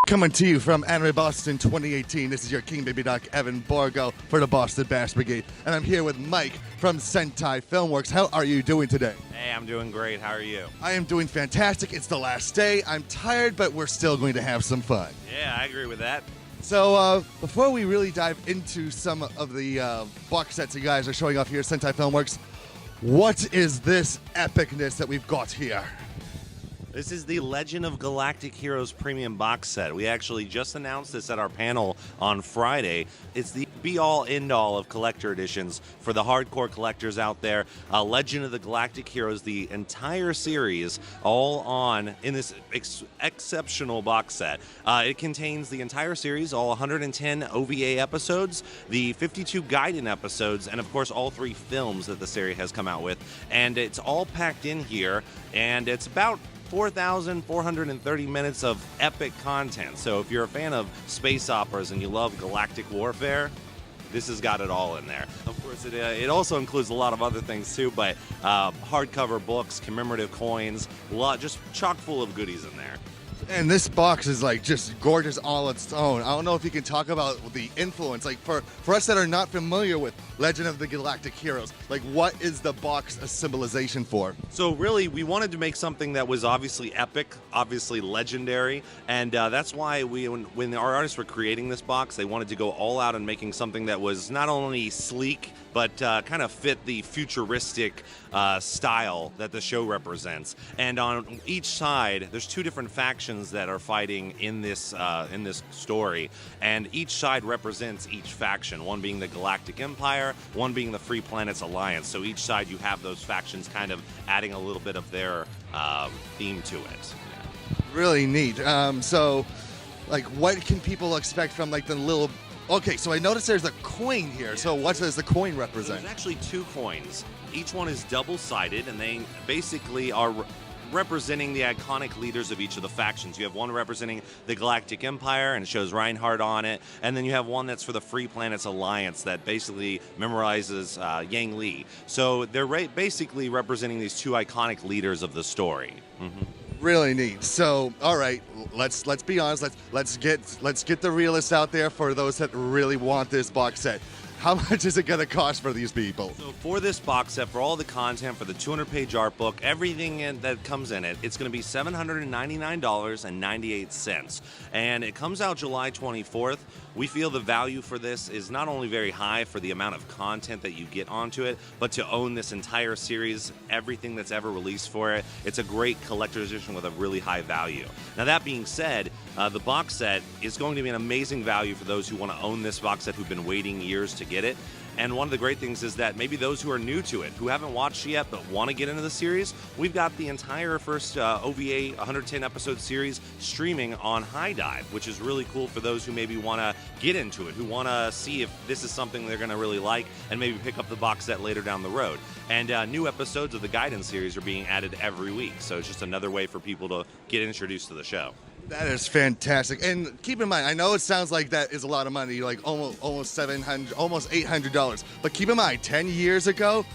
Coming to you from Anime Boston 2018, this is your King Baby Doc, Evan Borgo, for the Boston Bash Brigade. And I'm here with Mike from Sentai Filmworks. How are you doing today? Hey, I'm doing great. How are you? I am doing fantastic. It's the last day. I'm tired, but we're still going to have some fun. Yeah, I agree with that. So before we really dive into some of the box sets you guys are showing off here at Sentai Filmworks, what is this epicness that we've got here? This is the Legend of Galactic Heroes premium box set. We actually just announced this at our panel on Friday. It's the be-all, end-all of collector editions for the hardcore collectors out there. Legend of the Galactic Heroes, the entire series, all on in this exceptional box set. It contains the entire series, all 110 OVA episodes, the 52 Gaiden episodes, and of course all 3 films that the series has come out with. And it's all packed in here, and it's about 4,430 minutes of epic content. So if you're a fan of space operas and you love galactic warfare, this has got it all in there. Of course, it also includes a lot of other things too, but hardcover books, commemorative coins, just chock full of goodies in there. And this box is like just gorgeous all its own. I don't know if you can talk about the influence, like for us that are not familiar with Legend of the Galactic Heroes, like what is the box a symbolization for? So really, we wanted to make something that was obviously epic, obviously legendary, and that's why when our artists were creating this box, they wanted to go all out in making something that was not only sleek, but kind of fit the futuristic style that the show represents. And on each side, there's 2 different factions that are fighting in this story, and each side represents each faction. One being the Galactic Empire, one being the Free Planets Alliance. So each side you have those factions kind of adding a little bit of their theme to it. Yeah. Really neat. So, like, what can people expect from like the little? Okay, so I noticed there's a coin here. Yeah. So what does the coin represent? There's actually 2 coins. Each one is double-sided, and they basically are representing the iconic leaders of each of the factions. You have one representing the Galactic Empire, and it shows Reinhardt on it, and then you have one that's for the Free Planets Alliance that basically memorizes Yang Li. So they're basically representing these 2 iconic leaders of the story. Mm-hmm. Really neat. So, all right, let's be honest. Let's get the realists out there for those that really want this box set. How much is it going to cost for these people? So for this box set, for all the content, for the 200-page art book, everything that comes in it, it's going to be $799.98. And it comes out July 24th. We feel the value for this is not only very high for the amount of content that you get onto it, but to own this entire series, everything that's ever released for it, it's a great collector's edition with a really high value. Now that being said, the box set is going to be an amazing value for those who want to own this box set, who've been waiting years to get it. And one of the great things is that maybe those who are new to it, who haven't watched yet but want to get into the series, we've got the entire first OVA 110 episode series streaming on High Dive, which is really cool for those who maybe want to get into it, who want to see if this is something they're going to really like and maybe pick up the box set later down the road. And new episodes of the Gaiden series are being added every week, so it's just another way for people to get introduced to the show. That is fantastic. And keep in mind, I know it sounds like that is a lot of money, like almost $700, almost $800. But keep in mind, 10 years ago,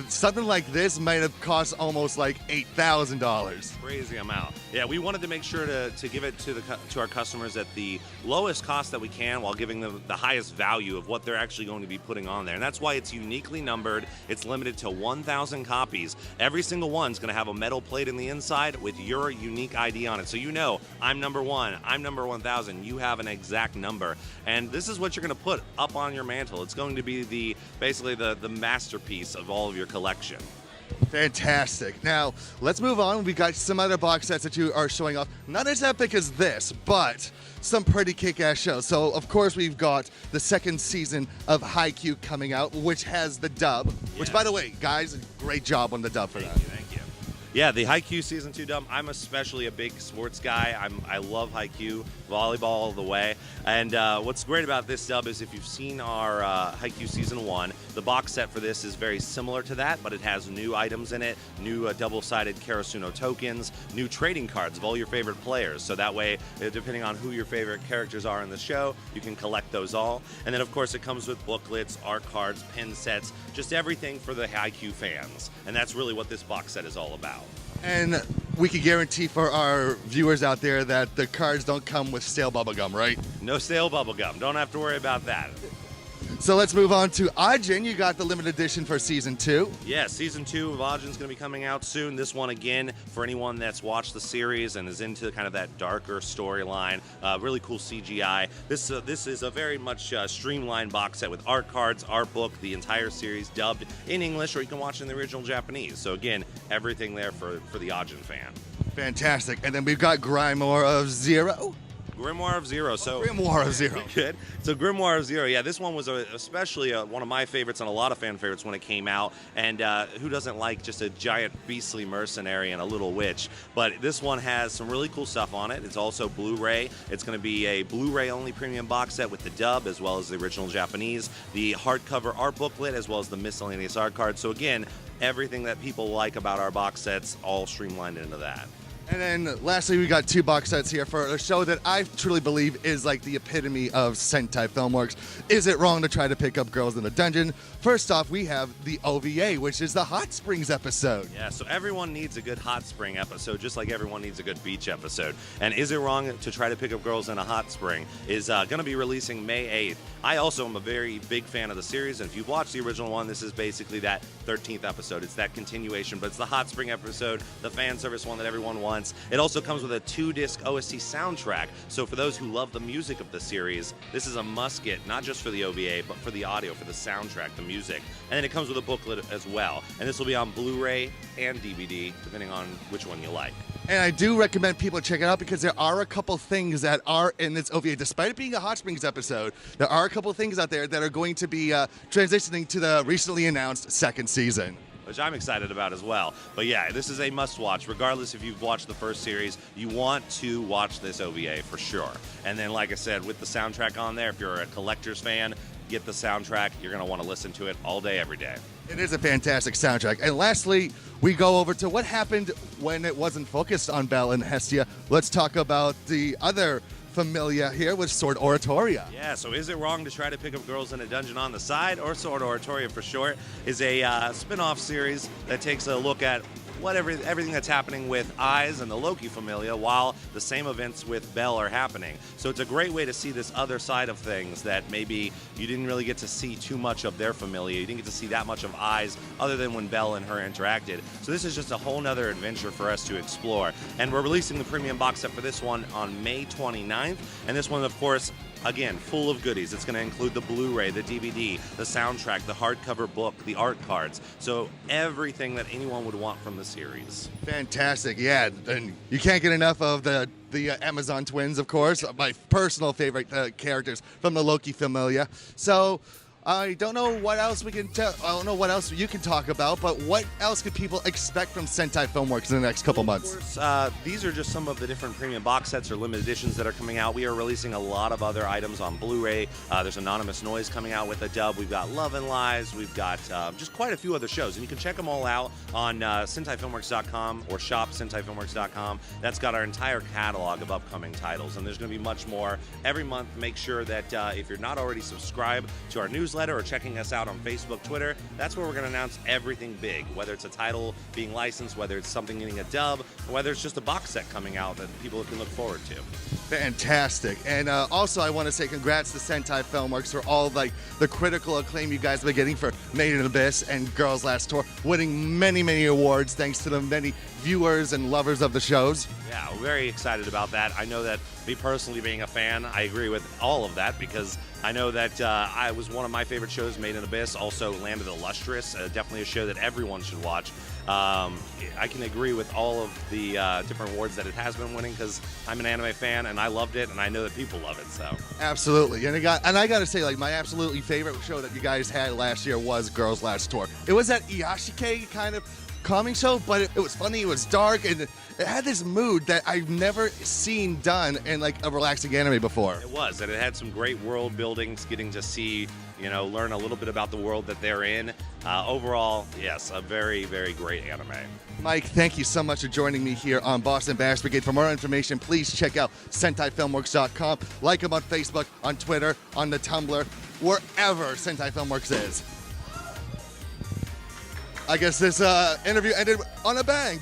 something like this might have cost almost like $8,000. Crazy amount. Yeah, we wanted to make sure to give it to our customers at the lowest cost that we can, while giving them the highest value of what they're actually going to be putting on there. And that's why it's uniquely numbered. It's limited to 1,000 copies. Every single one's going to have a metal plate in the inside with your unique ID on it. So you know, I'm number 1, I'm number 1,000. You have an exact number. And this is what you're going to put up on your mantle. It's going to be basically the masterpiece of all of your collection. Fantastic. Now, let's move on. We got some other box sets that you are showing off. Not as epic as this, but some pretty kick-ass shows. So, of course, we've got the 2nd season of Haikyū coming out, which has the dub. Yes. Which, by the way, guys, great job on the dub for that. Thank you. Yeah, the Haikyū Season 2 dub, I'm especially a big sports guy. I love Haikyū, volleyball all the way. And what's great about this dub is if you've seen our Haikyū Season 1, the box set for this is very similar to that, but it has new items in it, new double-sided Karasuno tokens, new trading cards of all your favorite players. So that way, depending on who your favorite characters are in the show, you can collect those all. And then, of course, it comes with booklets, art cards, pin sets, just everything for the Haikyū fans. And that's really what this box set is all about. And we can guarantee for our viewers out there that the cards don't come with stale bubblegum, right? No stale bubblegum. Don't have to worry about that. So let's move on to Ajin. You got the limited edition for season 2. Yeah, season 2 of Ajin's going to be coming out soon. This one, again, for anyone that's watched the series and is into kind of that darker storyline, really cool CGI. This is a very much streamlined box set with art cards, art book, the entire series dubbed in English, or you can watch it in the original Japanese. So again, everything there for the Ajin fan. Fantastic. And then we've got Grimoire of Zero. Grimoire of Zero. Grimoire of Zero. Good. So Grimoire of Zero, yeah, this one was especially one of my favorites and a lot of fan favorites when it came out. And who doesn't like just a giant beastly mercenary and a little witch? But this one has some really cool stuff on it. It's also Blu-ray. It's going to be a Blu-ray only premium box set with the dub as well as the original Japanese, the hardcover art booklet as well as the miscellaneous art card. So again, everything that people like about our box sets all streamlined into that. And then lastly, we got 2 box sets here for a show that I truly believe is like the epitome of Sentai Filmworks. Is it wrong to try to pick up girls in a dungeon? First off, we have the OVA, which is the Hot Springs episode. Yeah, so everyone needs a good hot spring episode, just like everyone needs a good beach episode. And Is It Wrong to Try to Pick Up Girls in a Hot Spring is going to be releasing May 8th. I also am a very big fan of the series, and if you've watched the original one, this is basically that 13th episode. It's that continuation, but it's the Hot Spring episode, the fan service one that everyone wants. It also comes with a 2-disc OST soundtrack, so for those who love the music of the series, this is a must-get, not just for the OVA, but for the audio, for the soundtrack, the music. And then it comes with a booklet as well, and this will be on Blu-ray and DVD, depending on which one you like. And I do recommend people check it out because there are a couple things that are in this OVA. Despite it being a Hot Springs episode, there are a couple things out there that are going to be transitioning to the recently announced 2nd season. Which I'm excited about as well. But yeah, this is a must-watch. Regardless if you've watched the first series, you want to watch this OVA for sure. And then, like I said, with the soundtrack on there, if you're a collector's fan, get the soundtrack. You're going to want to listen to it all day, every day. It is a fantastic soundtrack. And lastly, we go over to what happened when it wasn't focused on Belle and Hestia. Let's talk about the other familia here with Sword Oratoria. Yeah, so Is It Wrong to Try to Pick Up Girls in a Dungeon on the Side, or Sword Oratoria for short, is a spin-off series that takes a look at everything that's happening with Eyes and the Loki familia while the same events with Belle are happening. So it's a great way to see this other side of things that maybe you didn't really get to see too much of their familia. You didn't get to see that much of Eyes other than when Belle and her interacted. So this is just a whole nother adventure for us to explore. And we're releasing the premium box set for this one on May 29th. And this one, of course, again, full of goodies. It's going to include the Blu-ray, the DVD, the soundtrack, the hardcover book, the art cards. So everything that anyone would want from the series. Fantastic, yeah. And you can't get enough of the Amazon twins, of course, my personal favorite characters from the Loki familia. So I don't know what else we can I don't know what else you can talk about, but what else could people expect from Sentai Filmworks in the next couple months? Of course, these are just some of the different premium box sets or limited editions that are coming out. We are releasing a lot of other items on Blu-ray. There's Anonymous Noise coming out with a dub. We've got Love and Lies. We've got just quite a few other shows, and you can check them all out on SentaiFilmworks.com or shop SentaiFilmworks.com. That's got our entire catalog of upcoming titles, and there's going to be much more every month. Make sure that if you're not already subscribed to our newsletter or checking us out on Facebook, Twitter, that's where we're going to announce everything big, whether it's a title being licensed, whether it's something getting a dub, or whether it's just a box set coming out that people can look forward to. Fantastic. And also I want to say congrats to Sentai Filmworks for all the critical acclaim you guys have been getting for Made in Abyss and Girls Last Tour, winning many awards thanks to the many viewers and lovers of the shows. Yeah, we're very excited about that. I know that me personally being a fan, I agree with all of that because I know that I was one of my favorite shows, Made in Abyss, also Land of the Lustrous, definitely a show that everyone should watch. I can agree with all of the different awards that it has been winning because I'm an anime fan and I loved it and I know that people love it. So absolutely, and I got to say, like, my absolutely favorite show that you guys had last year was Girls Last Tour. It was that Iyashike kind of calming show, but it was funny, it was dark, and it had this mood that I've never seen done in like a relaxing anime before. It was, and it had some great world buildings, getting to see, learn a little bit about the world that they're in. Overall, yes, a very great anime. Mike, thank you so much for joining me here on Boston Bash Brigade. For more information, please check out SentaiFilmworks.com. Like them on Facebook, on Twitter, on the Tumblr, wherever Sentai Filmworks is. I guess this interview ended on a bang.